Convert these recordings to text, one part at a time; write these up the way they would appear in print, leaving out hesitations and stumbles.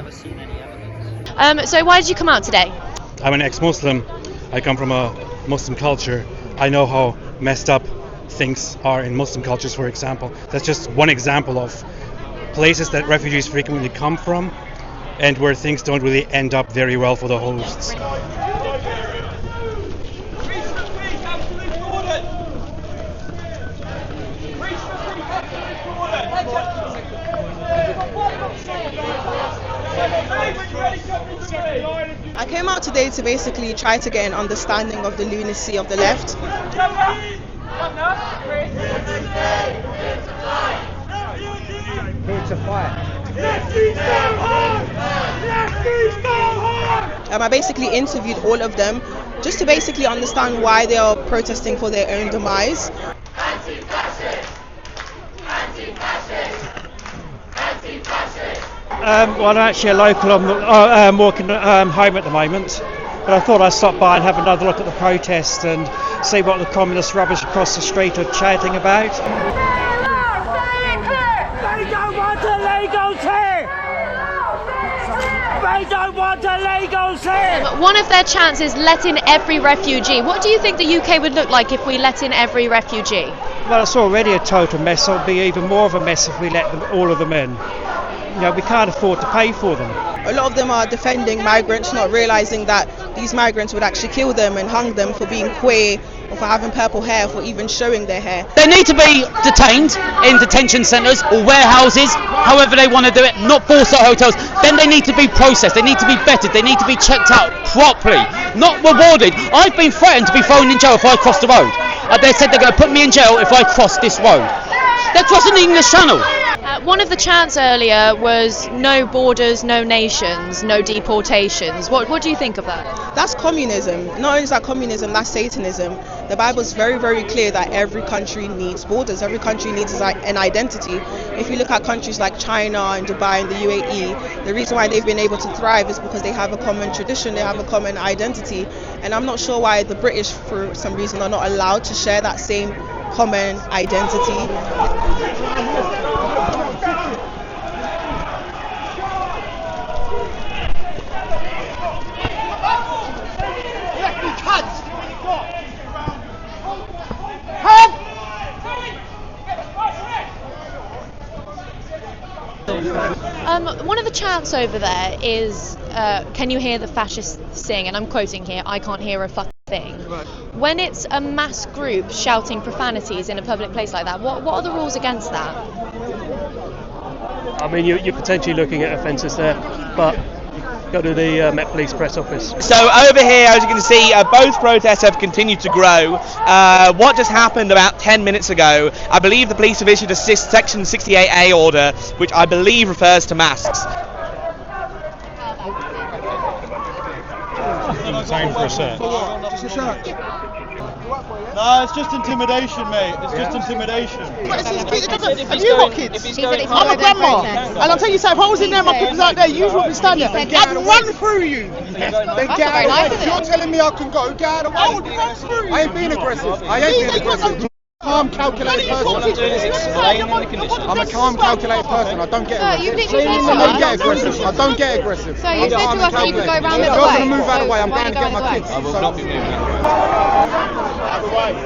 never seen any evidence. So why did you come out today? I'm an ex-Muslim. I come from a Muslim culture. I know how messed up things are in Muslim cultures, for example. That's just one example of places that refugees frequently come from and where things don't really end up very well for the hosts. I came out today to basically try to get an understanding of the lunacy of the left. Here to fight. I basically interviewed all of them just to basically understand why they are protesting for their own demise. Anti-fascist! Anti-fascist! Anti-fascist! Well, I'm actually a local. I'm walking home at the moment, but I thought I'd stop by and have another look at the protest and see what the communist rubbish across the street are chatting about. They don't want illegals here! They don't want illegals here! One of their chants is let in every refugee. What do you think the UK would look like if we let in every refugee? Well, it's already a total mess. It'll be even more of a mess if we let all of them in. You know, we can't afford to pay for them. A lot of them are defending migrants, not realizing that these migrants would actually kill them and hung them for being queer or for having purple hair, for even showing their hair. They need to be detained in detention centres or warehouses, however they want to do it, not forced at hotels. Then they need to be processed, they need to be vetted, they need to be checked out properly, not rewarded. I've been threatened to be thrown in jail if I cross the road. They said they're going to put me in jail if I cross this road. They're crossing the English Channel. One of the chants earlier was no borders, no nations, no deportations. What do you think of that? That's communism. Not only is that communism, that's Satanism. The Bible is very, very clear that every country needs borders. Every country needs an identity. If you look at countries like China and Dubai and the UAE, the reason why they've been able to thrive is because they have a common tradition, they have a common identity. And I'm not sure why the British, for some reason, are not allowed to share that same common identity. One of the chants over there is, can you hear the fascists sing? And I'm quoting here, I can't hear a fucking thing. When it's a mass group shouting profanities in a public place like that, what are the rules against that? I mean, you're potentially looking at offences there, but go to the Met Police press office. So over here, as you can see, both protests have continued to grow. What just happened about 10 minutes ago, I believe the police have issued a Section 68A order, which I believe refers to masks. Time for a search. Just a search. No, it's just intimidation, mate. It's just intimidation. But have you got kids? I'm a grandma, and I'll tell you something. If I was in there, my kids out there, you would be standing there. I'd run through you. Then get out of the way. You're telling me I can go. Get out of the way. I would run through you. I ain't being aggressive. I ain't being aggressive. Calm, calculated person. I'm a calm, calculated person. I don't get aggressive. I don't get aggressive. I don't get aggressive. So you said to us that you could go around the other way. You're going to move out of the way. I'm going to get my kids. I will not be moving out of the way.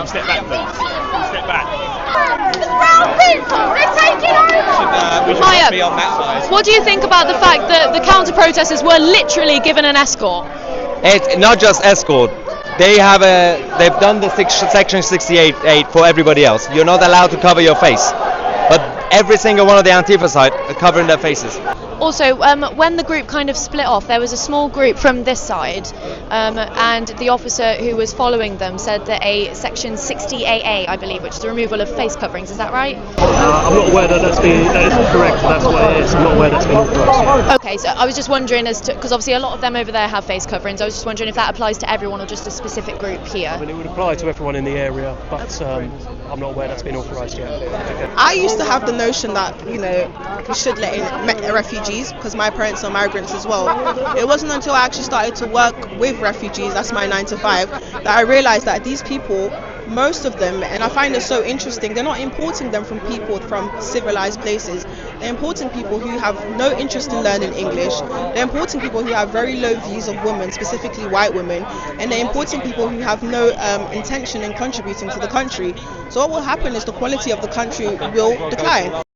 Step back, please. Step back. Brown people, they're taking over! We should not be on that side. What do you think about the fact that the counter-protesters were literally given an escort? It's not just escort. They've done the Section 68 for everybody else. You're not allowed to cover your face, but every single one of the Antifa side are covering their faces. Also, when the group kind of split off, there was a small group from this side, and the officer who was following them said that a Section 60AA, I believe, which is the removal of face coverings, is that right? I'm not aware that is correct, that's what it is. I'm not aware that's been authorised. Okay, so I was just wondering because obviously a lot of them over there have face coverings, I was just wondering if that applies to everyone or just a specific group here. I mean, it would apply to everyone in the area, but I'm not aware that's been authorised yet. Okay. I used to have the notion that, we should let in refugees because my parents are migrants as well. It wasn't until I actually started to work with refugees, that's my 9 to 5, that I realised that these people most of them, and I find it so interesting, they're not importing them from people from civilized places. They're importing people who have no interest in learning English. They're importing people who have very low views of women, specifically white women, and they're importing people who have no intention in contributing to the country. So what will happen is the quality of the country will decline.